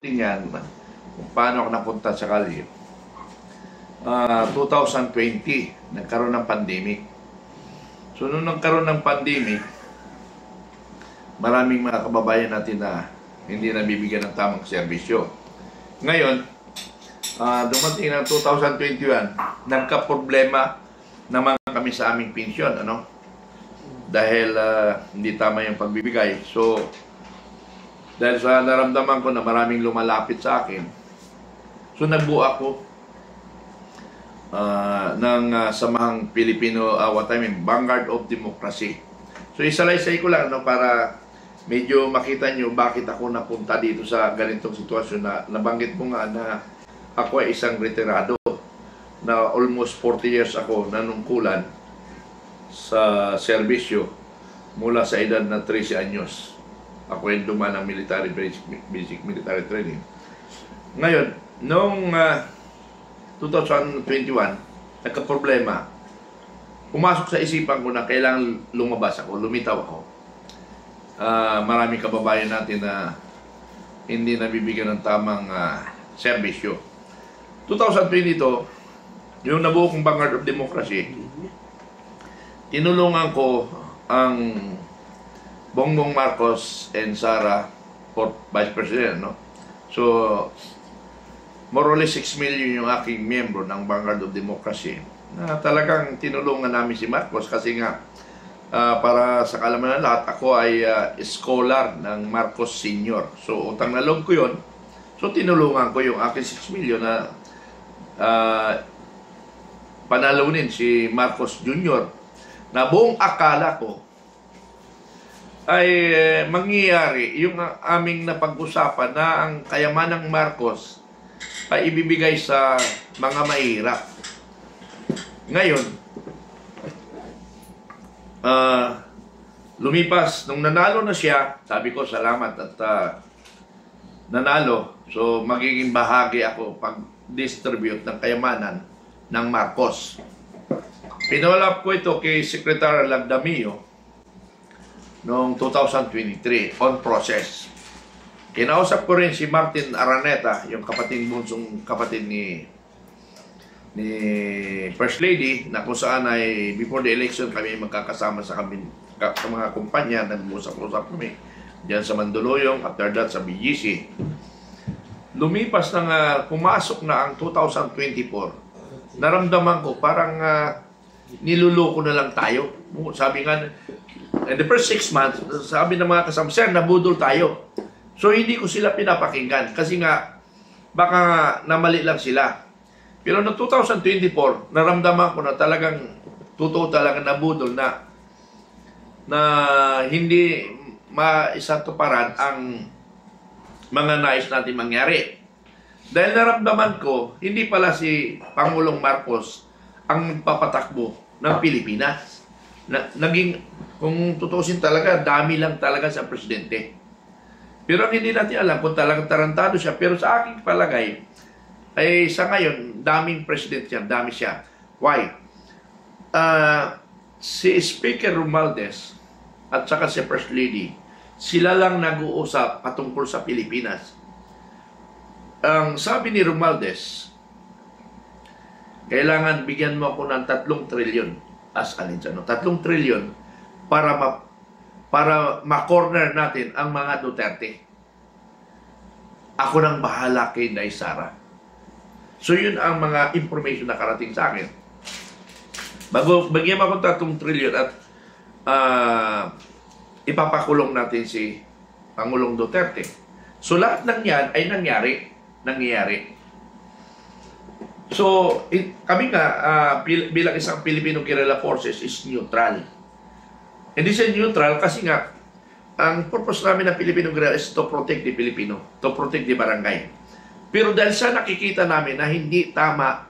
Yan, kung paano ako napunta sa Kalye. 2020, nagkaroon ng pandemic. So, nung nagkaroon ng pandemic, maraming mga kababayan natin na hindi nabibigyan ng tamang serbisyo. Ngayon, dumating ng 2021, nagka-problema naman kami sa aming pensyon, dahil hindi tama yung pagbibigay. So, dahil sa naramdaman ko na maraming lumalapit sa akin, so nagbuo ako ng Samahang Pilipino, what I mean, Vanguard of Democracy. So isalaysay ko lang para medyo makita nyo bakit ako napunta dito sa ganitong sitwasyon na nabanggit mo nga na ako ay isang retirado na almost 40 years ako nanungkulan sa serbisyo mula sa edad na 13 anyos. Ako yung dumaan ng basic military training. Ngayon, noong 2021, nagka-problema. Pumasok sa isipan ko na kailangan lumabas ako, lumitaw ako. Maraming kababayan natin na hindi nabibigyan ng tamang serbisyo. 2022, yung nabuo kong Vanguard of Democracy, tinulungan ko ang Bongbong Marcos and Sara for Vice President, So, more or less 6 million yung aking miyembro ng Vanguard of Democracy na talagang tinulungan namin si Marcos kasi nga para sa kalaman ng lahat, ako ay scholar ng Marcos Senior. So, utang na loob ko yun. So, tinulungan ko yung aking 6 million na panalunin si Marcos Jr. na buong akala ko ay mangyayari yung aming napag-usapan na ang kayamanang Marcos ay ibibigay sa mga mahirap. Ngayon, lumipas, nung nanalo na siya, sabi ko salamat at nanalo. So magiging bahagi ako pag-distribute ng kayamanan ng Marcos. Pinawalap ko ito kay Secretary Lagdamio noong 2023 on process. Kinausap ko rin si Martin Araneta, yung bunsong kapatid ni First Lady, na kung saan ay before the election kami magkakasama sa mga kumpanya, nag-usap-usap kami diyan sa Mandaluyong, after that sa BGC. Lumipas na pumasok na ang 2024, naramdaman ko parang niluloko na lang tayo. Sabi nga, in the first 6 months, sabi ng mga kasama, sir, nabudol tayo. So, hindi ko sila pinapakinggan kasi nga, baka namali lang sila. Pero noong 2024, naramdaman ko na talagang, totoo talaga nabudol na hindi maisatuparan ang mga nais natin mangyari. Dahil naramdaman ko, hindi pala si Pangulong Marcos ang papatakbo ng Pilipinas. Naging, kung tutusin talaga, dami lang talaga sa presidente. Pero hindi natin alam kung talagang tarantado siya. Pero sa aking palagay, ay sa ngayon, daming president siya, dami siya. Why? Si Speaker Romualdez at saka si First Lady, sila lang nag-uusap patungkol sa Pilipinas. Ang sabi ni Romualdez, kailangan bigyan mo ako ng 3 trilyon as Alinsano. 3 trilyon para ma-corner natin ang mga Duterte. Ako nang bahala kay Inday Sara. So yun ang mga information na karating sa akin. Bago bigyan mo ako 3 trilyon at ipapakulong natin si Pangulong Duterte. So lahat ng yan ay nangyayari. So kami nga bilang isang Filipino Guerrilla Forces is neutral. Hindi siya neutral kasi nga ang purpose namin ng Filipino Guerrilla is to protect the Filipino, to protect the barangay. Pero dahil sa nakikita namin na hindi tama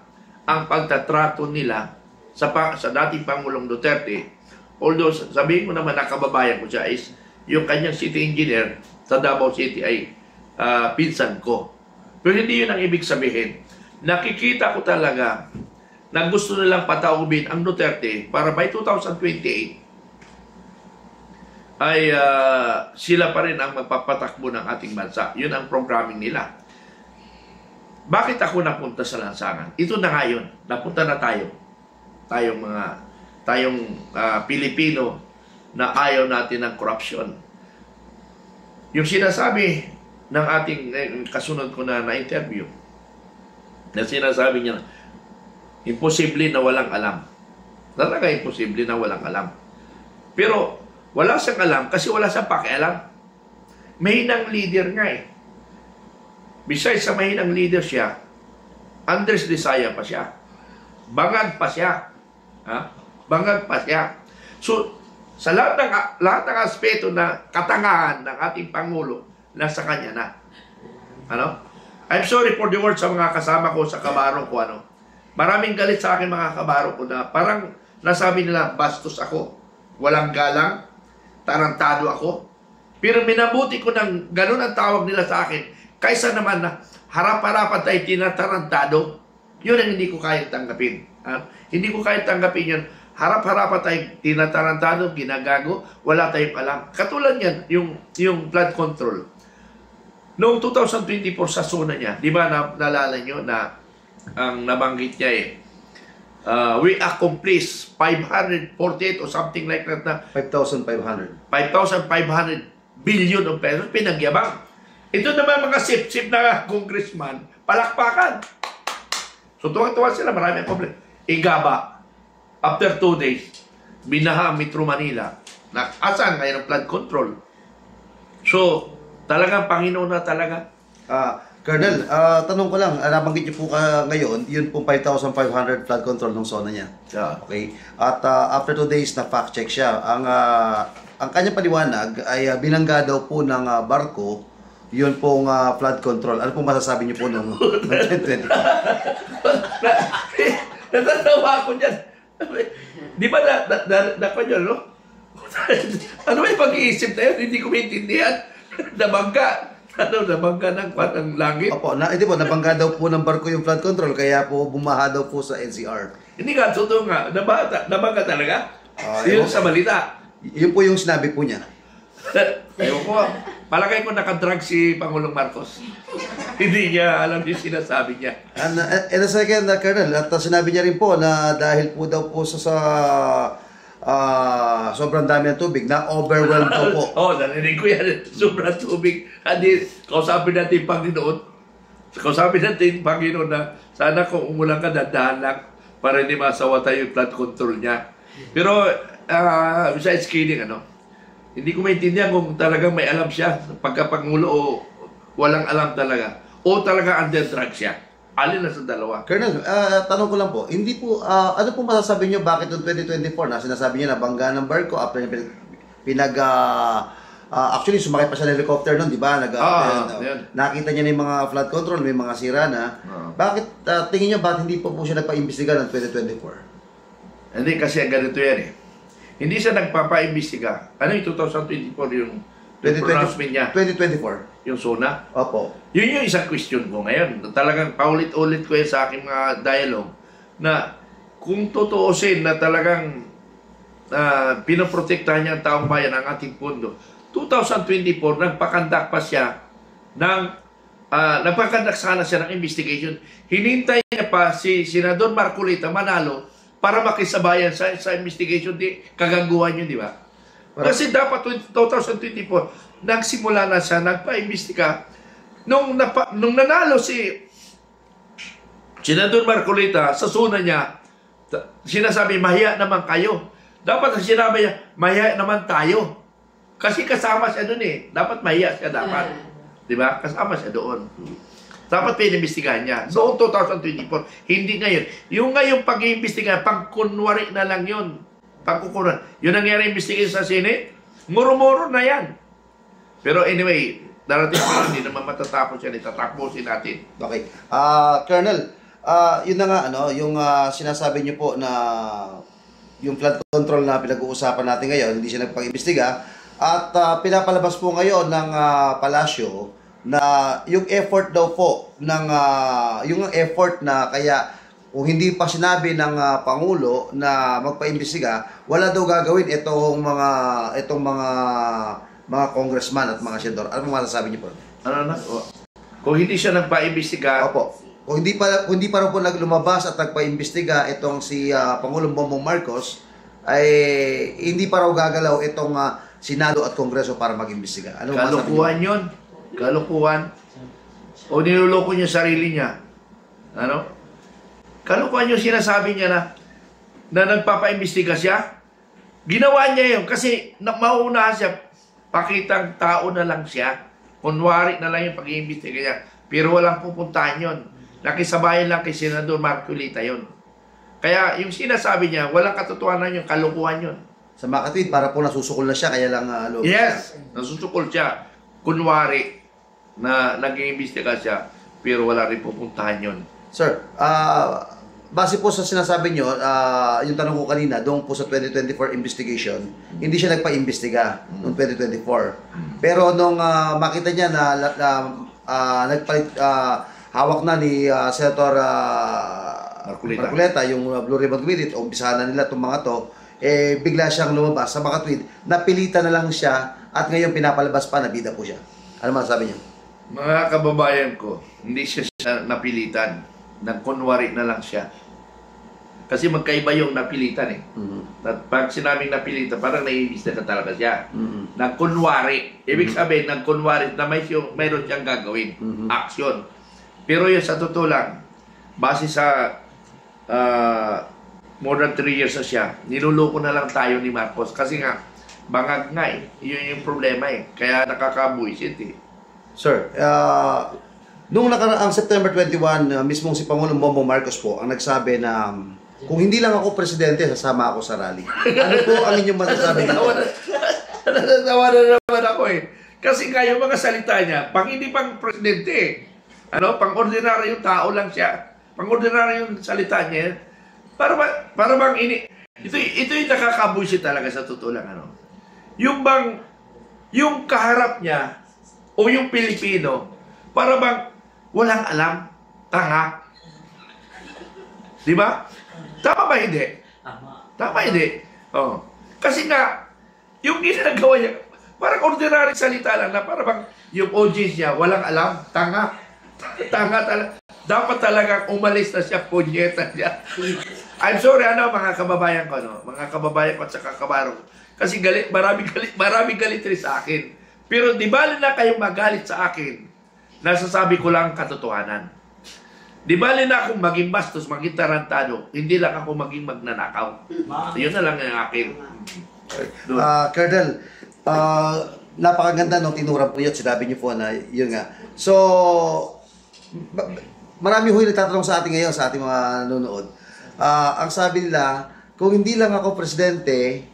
ang pagtatrato nila sa dating Pangulong Duterte, although sabihin ko naman na kababayan ko siya is yung kanyang city engineer sa Davao City ay pinsan ko. Pero hindi yun ang ibig sabihin. Nakikita ko talaga na gusto nilang pataubin ang Duterte para by 2028 ay sila pa rin ang magpapatakbo ng ating bansa. Yun ang programming nila. bakit ako napunta sa lansangan? Ito na nga yun. Napunta na tayo. Tayong Pilipino na ayaw natin ng corruption. Yung sinasabi ng ating kasunod ko na interview, na sinasabi niya, imposible na walang alam. Talaga imposible na walang alam. Pero wala siyang alam kasi wala siyang pakialam. Mahinang leader nga eh. Besides sa mahinang leader siya, Andres Desaya pa siya. Bangag pa siya. Bangag pa siya. So, sa lahat ng aspeto na katangahan ng ating Pangulo, nasa kanya na. I'm sorry for the words sa mga kasama ko sa kabaro ko. Maraming galit sa akin mga kabaro ko na parang nasabi nila, bastos ako. Walang galang. Tarantado ako. Pero minabuti ko ng ganun ang tawag nila sa akin. Kaysa naman na harap-harapan tayo tinatarantado. Yun ang hindi ko kaya tanggapin. Hindi ko kaya tanggapin yun. Harap-harapan tayo tinatarantado, ginagago, wala tayong alam. Katulad yan, yung flood control. Noong 2024 sa zona niya, di ba naalala nyo na ang nabanggit niya we accomplish 548 or something like that na 5,500 billion of pesos pinagyabang. Ito naman mga sip-sip na congressman, palakpakan. So tuwang-tuwa sila, marami ang problema. Igaba, after 2 days, binaha Metro Manila. Asan ngayon ang flood control? So, talagang Panginoon na talaga. Colonel, tanong ko lang, nabanggit niyo po ngayon, yun pong 5,500 flood control ng zona niya. Yeah. Okay. At after 2 days na fact check siya, ang kanyang paliwanag ay binangga daw po ng barko, yun pong flood control. Ano pong masasabi niyo po ng 2020? Natatawa ako dyan. Di ba no? Ano ba yung pag-iisip na yun? Hindi ko maintindihan. Nabangga ng langit. Opo, hindi po, nabangga daw po ng barko yung flood control, kaya po bumaha daw po sa NCR. Hindi nga, totoo nga. Nabangga talaga? Yun sa balita. Yun po yung sinabi po niya. Ewan ko, palagay ko nakadrug si Pangulong Marcos. Hindi niya alam yung sinasabi niya. And the second, Colonel, at sinabi niya rin po na dahil po daw po sa sobrang dami ng tubig, na overwhelmed po. Narinig ko yan. Sobrang tubig. Kausapin natin yung Panginoon. Kausapin natin yung Panginoon na sana kung umulan ka, dandahan lang para hindi masawa tayo yung flood control niya. Pero, besides kidding, hindi ko maintindihan kung talagang may alam siya pagkapangulo o walang alam talaga. O talaga under drug siya. Alin na sa dalawa. Colonel, tanong ko lang po, hindi po, ano po masasabi niyo bakit noong 2024 na sinasabi niya na bangga ng barko after niya actually sumakay pa siya ng helicopter noon, di ba? Nakita niya na yung mga flood control, may mga sira na. Bakit, tingin niyo, bakit hindi po siya nagpa-imbestiga ng 2024? Hindi, kasi ganito yan Hindi siya nagpapa-imbestiga. Ano yung 2024 yung pronouncement niya? 2024. Yung SONA? Opo. Yun yung isang question ko ngayon. Talagang paulit-ulit ko yan sa aking mga dialogue na kung tutuusin na talagang pinoprotektahan niya ang taong bayan ang ating pondo, 2024, nagpakandak pa siya nagpakandak sana siya ng investigation. Hinintay niya pa si Senador Marcolita manalo para makisabayan sa investigation. Kagangguhan yun, di ba? Kasi dapat 2024, nagsimula na siya, nagpa-imbestiga. Nung nanalo si Senador Marcolita sa zona niya, sinasabi, mahiya naman kayo. Dapat ang sinabi niya, mahiya naman tayo. Kasi kasama siya doon Dapat mahiya siya dapat. Diba? Kasama siya doon. Dapat pinimbestigahan niya. Noong 2024, hindi ngayon. Yung ngayong pag-iimbestiga, pagkunwari na lang yun. Pagkukunan. Yung nangyari investigation sa Senate, muro-muro na yan. Pero anyway, darating pa hindi naman matatapos yan. Itatakbosin natin. Okay. Colonel, yun na nga, yung sinasabi niyo po na yung flood control na pinag-uusapan natin ngayon, hindi siya nagpang-imbestiga. At pinapalabas po ngayon ng palasyo na yung effort daw po ng yung effort na kaya kung hindi pa sinabi ng Pangulo na magpa-imbestiga, wala daw gagawin itong mga congressman at mga senador. Ano masasabi niyo po? Kung hindi siya nagpa-imbestiga, opo, kung hindi pa rin po naglumabas at nagpa-imbestiga itong si Pangulong Bongbong Marcos, ay hindi pa raw gagalaw itong Senado at Kongreso para mag-imbestiga. Ano masasabi niyo? Kalukuhan yun. Kalukuhan. O niloloko niya sarili niya. Ano? Kalukuhan yung sinasabi niya na nagpapaimbestiga siya. Ginawa niya yun kasi mauunahan siya. Pakitang tao na lang siya. Kunwari na lang yung pag-iimbestiga niya. Pero walang pupuntahan yun. Nakisabayan lang kay Senador Marcolita yun. Kaya yung sinasabi niya, walang katotohanan yung kalukuhan yun. Sa makatwid, para po nasusukol na siya, kaya lang Yes, nasusukol siya. Kunwari na nag-iimbestiga siya, pero wala rin pupuntahan yun. Sir, base po sa sinasabi nyo, yung tanong ko kanina, doon po sa 2024 investigation, hindi siya nagpa-imbestiga noong 2024. Pero nung makita niya na hawak na ni Senator Marcoleta yung Blue Ribbon Committee, umpisahan na nila itong mga to, bigla siyang lumabas sa makatwid, napilitan na lang siya at ngayon pinapalabas pa, nabida po siya. Ano masasabi niyo? Mga kababayan ko, hindi siya napilitan. Nagkunwari na lang siya. Kasi magkaiba yung napilitan eh. At pag sinabing napilitan, parang naiibis na talaga siya. Nagkunwari. Ibig sabihin, nagkunwari na mayroon siyang gagawin. Action. Pero yun sa totoo lang, base sa more than 3 years na siya, niluloko na lang tayo ni Marcos. Kasi nga, bangag nga eh. Yun yung problema eh. Kaya nakakabuisit eh. Sir, nung nakaraang September 21, mismong si Pangulong Bongbong Marcos po ang nagsabi na kung hindi lang ako presidente, sasama ako sa rally. Ano po ang inyong masasabi dito? Natatawa na naman ako eh. Kasi nga yung mga salita niya, pang hindi pang presidente eh. Ano, pang ordinaryong tao lang siya. Pang ordinaryong salita niya. Para bang ito yung nakakabuisit talaga sa totoo lang ano. Yung kaharap niya o yung Pilipino, para bang walang alam, tanga. Di ba? Tama ba hindi? Tama hindi. Oh. Kasi nga, yung ginagawa niya, parang ordinary salita lang na para bang yung audience niya, walang alam, tanga. Tanga talaga. Dapat talagang umalis na siya, punyeta niya. I'm sorry, mga kababayan ko, mga kababayan ko at saka kabarong. Kasi maraming galit rin sa akin. Pero di bali na kayong magalit sa akin, nasasabi ko lang katotohanan. Di bali na akong maging bastos, maging tarantado, hindi lang ako maging magnanakaw. Yun na lang yung akin. Colonel, napakaganda nung tinurang po yun, sinabi niyo po na yun nga. So, marami ho yung nagtatanong sa atin ngayon, sa ating mga nanonood. Ang sabi nila, kung hindi lang ako presidente,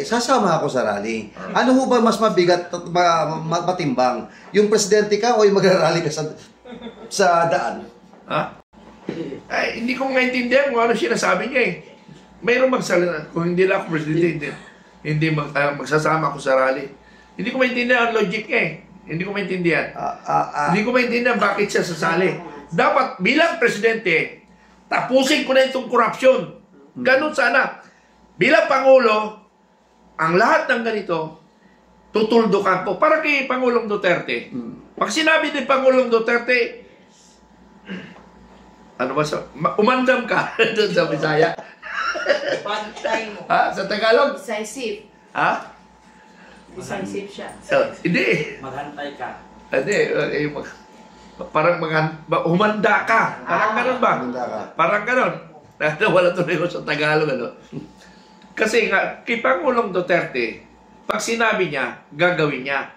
sasama ako sa rally. Ano ho ba mas mabigat at matimbang? Yung presidente ka o yung magrarally ka sa daan? Ha? Ay, hindi ko maintindihan kung ano sinasabi niya eh. Mayroong magsalita, kung hindi lang ako presidente, hindi magsasama ako sa rally. Hindi ko maintindihan ang logic niya eh. Hindi ko maintindihan. Hindi ko maintindihan bakit siya sasali. Dapat bilang presidente, tapusin ko na itong korupsyon. Ganun sana. Bilang Pangulo, ang lahat ng ganito, tutuldukan ko. Para kay Pangulong Duterte. Pag sinabi ni Pangulong Duterte, ano ba umandam ka doon sa Bisaya? Pantay mo. Ha? Sa Tagalog? Decisive. Ha? Decisive siya. Hindi. Maghantay ka. Hindi. Parang humanda ka. Parang ganun ba? Humanda ka. Parang ganun. Wala tuloy ko sa Tagalog. Ano? Kasi nga, kay Pangulong Duterte, pag sinabi niya, gagawin niya.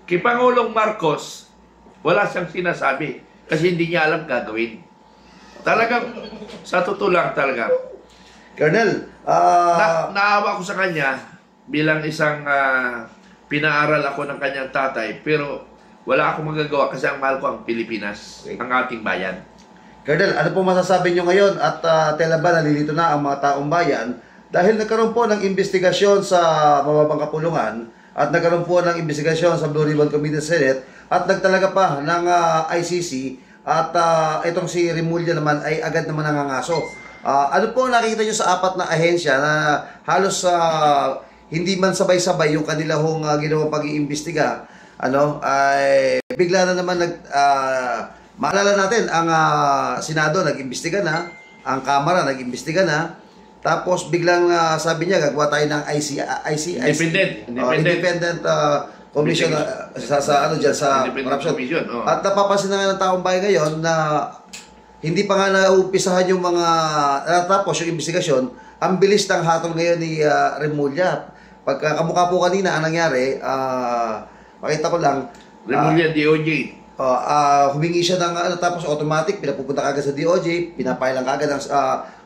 Kay Pangulong Marcos, wala siyang sinasabi. Kasi hindi niya alam gagawin. Talagang, sa totoo lang talaga. Colonel, naawa ko sa kanya bilang isang pinaaral ako ng kanyang tatay. Pero wala akong magagawa kasi ang mahal ko ang Pilipinas, ang ating bayan. Colonel, ano po masasabi nyo ngayon at tela ba nalilito na ang mga taong bayan dahil nagkaroon po ng investigasyon sa mababang kapulungan at nagkaroon po ng investigasyon sa Blue Ribbon Committee Senate at nagtalaga pa ng ICC at itong si Remulla naman ay agad naman nangangaso. Ano po nakikita nyo sa apat na ahensya na halos hindi man sabay-sabay yung kanila ginawang pag-iimbestiga, ay bigla na naman Maalala natin, ang Senado nag-imbestiga na, ang Kamara nag-imbestiga na, tapos biglang sabi niya, gagawa tayo ng Independent Commission sa ano dyan, sa corruption. At napapansin na nga ng taong bayan ngayon na hindi pa nga naumpisahan yung mga natapos yung investigasyon, ang bilis ng hatol ngayon ni Remulla. Pagka kamukha po kanina, ang nangyari, makita ko lang, Remulla, DOJ. Humingi siya ng tapos automatic, pinapupunta kagad sa DOJ, pinapile lang kagad ang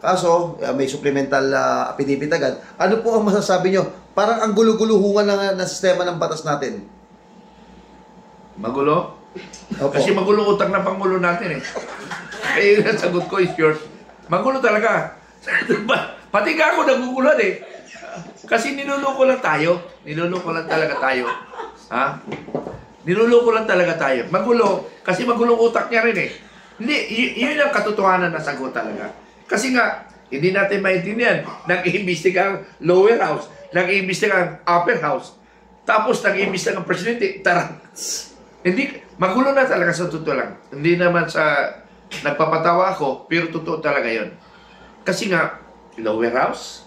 kaso, may supplemental affidavit agad. Ano po ang masasabi nyo? Parang ang gulo-guluhungan ng sistema ng batas natin. Magulo? Opo. Kasi magulo utang ng Pangulo natin eh. Kaya yung sagot ko is yours. Magulo talaga. Pati ka ako nagugulan eh. Kasi niluloko lang tayo. Niluloko lang talaga tayo. Ha? Niluloko lang talaga tayo. Magulo. Kasi magulong utak niya rin eh. Hindi, yun ang katotohanan na sagot talaga. Kasi nga, hindi natin maintindihan. Nag-iimbestiga ang lower house. Nag-iimbestiga ang upper house. Tapos nag-iimbestiga ang presidente. Tara. Hindi, magulo na talaga sa totoo lang. Hindi naman sa nagpapatawa ako, pero totoo talaga yun. Kasi nga, lower house,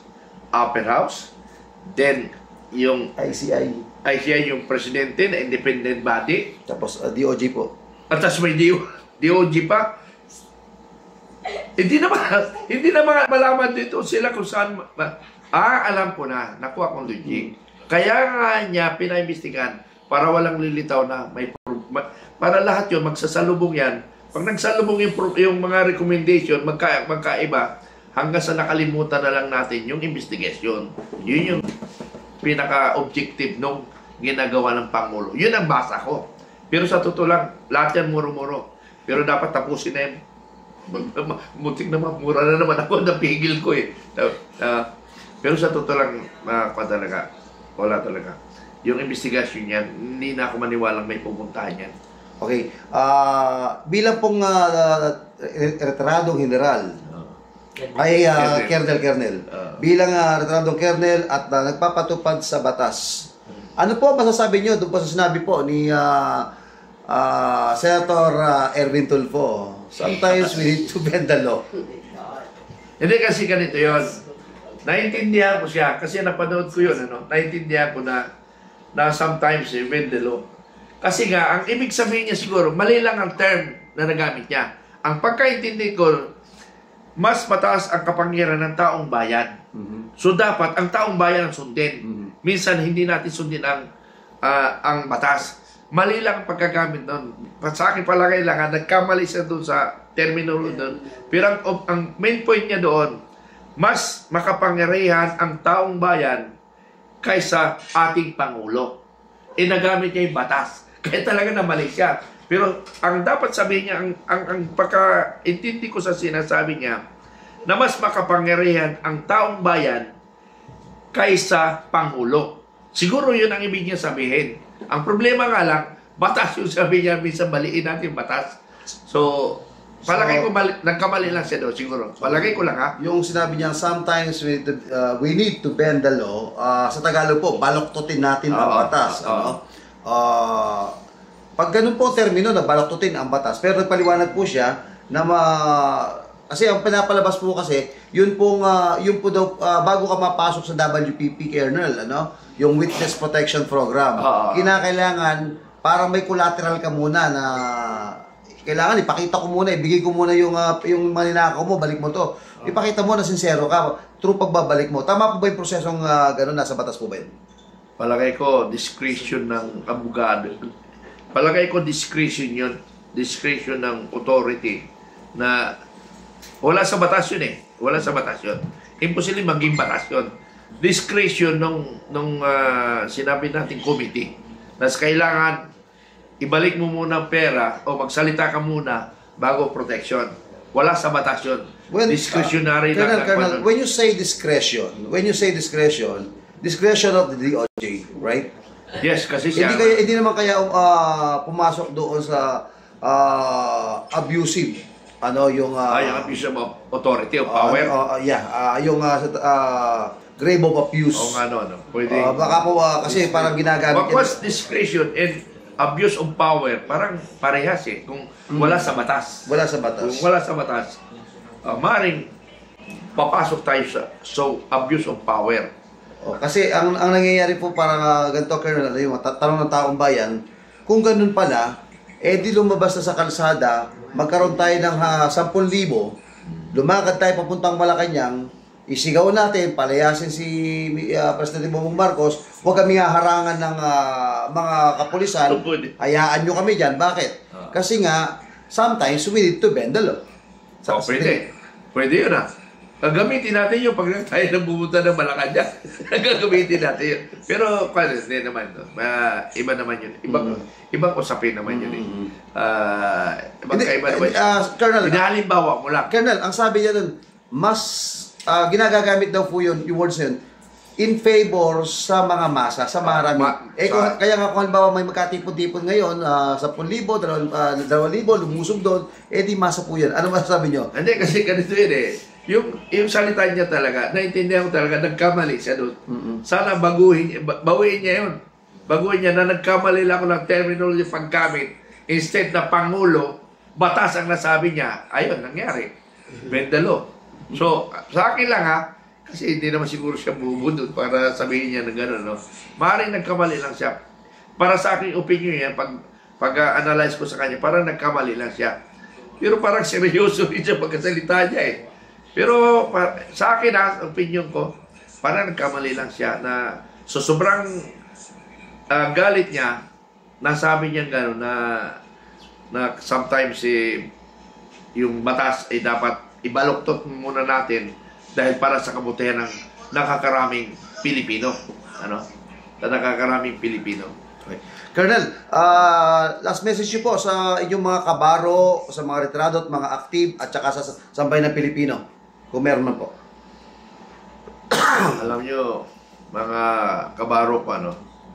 upper house, then yung ICI yung presidente na independent body. Tapos DOJ po. At tapos may DOJ pa. Hindi na malaman dito sila kung saan. Alam ko na, nakuha kong logic. Kaya nga niya pinaimbestigan para walang lilitaw na may para lahat yun, magsasalubong yan. Pag nagsalubong yung mga recommendation, magkaiba, hanggang sa nakalimutan na lang natin yung investigation. Yun yung pinaka-objective nung ginagawa ng Pangulo. Yun ang basa ko. Pero sa totoo lang, lahat yan muro-muro. Pero dapat tapusin na yun. Muntik na mura na naman ako, napigil ko eh. Pero sa totoo lang, talaga, wala talaga. Yung investigasyon yan, hindi na ako maniwalang may pupuntahan yan. Okay. Bilang pong retiradong general, ay Colonel. Bilang retiradong Colonel at nagpapatupad sa batas, ano po masasabi nyo doon po sa sinabi po ni Senator Erwin Tulfo? Sometimes we need to bend the law. Hindi kasi ganito yun. Naintindihan ko siya kasi napanood ko yun. Naintindihan ko na sometimes bend the law. Kasi nga, ang ibig sabihin niya siguro, mali lang ang term na nagamit niya. Ang pagkaintindi ko, mas mataas ang kapangyarihan ng taong bayan. So dapat ang taong bayan ang sundin. Minsan hindi natin sundin ang batas. Mali lang ang pagkagamit doon. Sa akin pala kailangan, nagkamali siya doon sa terminology doon. Pero ang main point niya doon, mas makapangyarihan ang taong bayan kaysa ating Pangulo. Nagamit niya yung batas. Kaya talaga na mali siya. Pero ang dapat sabihin niya, ang pagkaintindi ko sa sinasabi niya, na mas makapangyarihan ang taong bayan kaysa Pangulo. Siguro yun ang ibig niya sabihin. Ang problema nga lang, batas yung sabi niya, minsan baliin natin batas. So, palagay ko nagkamali lang siya doon, siguro. Palagay ko lang ha. Yung sinabi niya, sometimes we need to bend the law. Sa Tagalog po, baloktutin natin ang batas. Pag ganun po termino na baloktutin ang batas, pero nagpaliwanag po siya na kasi ang pinapalabas po kasi, yun po daw, bago ka mapasok sa WPP kernel, yung Witness Protection Program, kinakailangan, parang may collateral ka muna na kailangan ipakita ko muna, ibigay ko muna yung maninakaw mo, balik mo to. Ipakita mo na sincero ka, true pagbabalik mo. Tama po ba yung prosesong gano'n, nasa batas po ba yun? Palagay ko, discretion ng abogado. Palagay ko, discretion yun. Discretion ng authority na wala sa batas yun eh. Wala sa batas yun. Imposible maging batas yun. Discretion nung sinabi natin committee na kailangan ibalik mo muna ang pera o magsalita ka muna bago protection. Wala sa batas yun. Discretionary lang. Colonel, when you say discretion of the DOJ, right? Yes, kasi siya... Hindi naman kaya pumasok doon sa abusive, yung abuse of authority of power. Yung grave of abuse. Oo nga, Pwede. Baka po kasi parang ginagamit What was discretion? And abuse of power, parang parehas eh. Kung wala sa batas. Wala sa batas. Kung wala sa batas, maaaring papasok tayo sa abuse of power. Kasi ang nangyayari po parang ganito, Colonel, ano yung tanong ng taong bayan, kung ganun pala, di lumabas na sa kalsada, magkaroon tayo ng 10,000, lumakad tayo papuntang Malacanang, isigaw natin, palayasin si Presidente Bongbong Marcos, huwag kami haharangan ng mga kapulisan, hayaan nyo kami dyan. Bakit? Kasi nga, sometimes we need to bend the law. Pwede. Pwede yun Gagamitin natin yun pag tayo nang pumunta ng Malacanang. Gagamitin natin yun. Pero, hindi naman. Iba naman yun. Ibang usapin naman yun. Ibang kaiba naman. Colonel, inahalimbawa mo lang. Colonel, ang sabi niya dun, mas ginagagamit daw po yun, yung words yun, in favor sa mga masa, sa marami. Kaya nga kung halimbawa may magkatipon-tipon ngayon, 10,000, 2,000, lumusog doon, di masa po yan. Ano masasabi nyo? Hindi, kasi ganito yun yung salita niya talaga, naintindihan ko talaga, nagkamali siya doon. Sana baguhin niya yun. Baguhin niya na nagkamali lang ako ng terminology paggamit. Instead na Pangulo, batas ang nasabi niya, ayun, nangyari. Bendalo. So, sa akin lang kasi hindi naman siguro siya bubundod para sabihin niya na gano'n, no? Maaaring nagkamali lang siya. Para sa aking opinion yan, pag-analyze ko sa kanya, parang nagkamali lang siya. Pero parang seryoso rin siya pagkasalita niya Pero sa akin opinion ko, parang nagkamali lang siya na so sobrang galit niya, nasabi niya gano'n na sometimes yung batas ay dapat ibaluktot muna natin dahil para sa kabutihan ng nakakaraming Pilipino. Nakakaraming Pilipino. Okay. Colonel, last message niyo po sa inyong mga kabaro, sa mga retirado at mga active at saka sa sambayan ng Pilipino. Kung meron man po. Alam niyo, mga kabaro ko,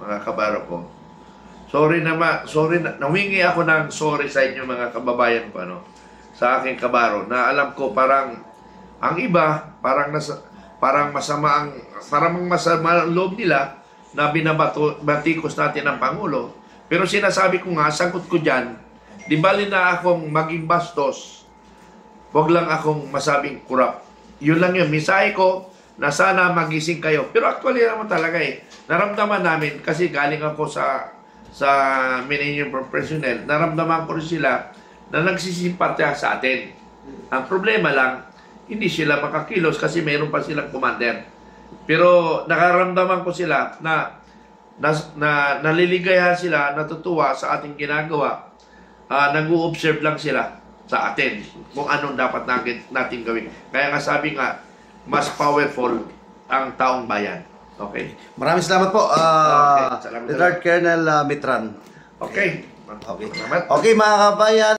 mga kabaro ko. Sorry nahingi ako ng sorry sa inyo mga kababayan ko, sa aking kabaro, na alam ko parang ang iba parang masama ang loob nila na binabatikos natin ang Pangulo. Pero sinasabi ko nga, sagot ko diyan, di bali na akong maging bastos, wag lang akong masabing kurap. Yun lang yun, mensahe ko na sana magising kayo. Pero actually naman talaga naramdaman namin kasi galing ako sa Millennium Personnel, naramdaman ko rin sila na nagsisimpatya sa atin. Ang problema lang, hindi sila makakilos kasi mayroon pa silang commander. Pero nakaramdaman ko sila na naliligayahan sila, natutuwa sa ating ginagawa. Nag-o-observe lang sila sa atin kung anong dapat natin gawin. Kaya nga sabi nga, mas powerful ang taong bayan. Okay? Maraming salamat po, Salamat. Retired Colonel Mitran. Okay. Okay mga kabayan,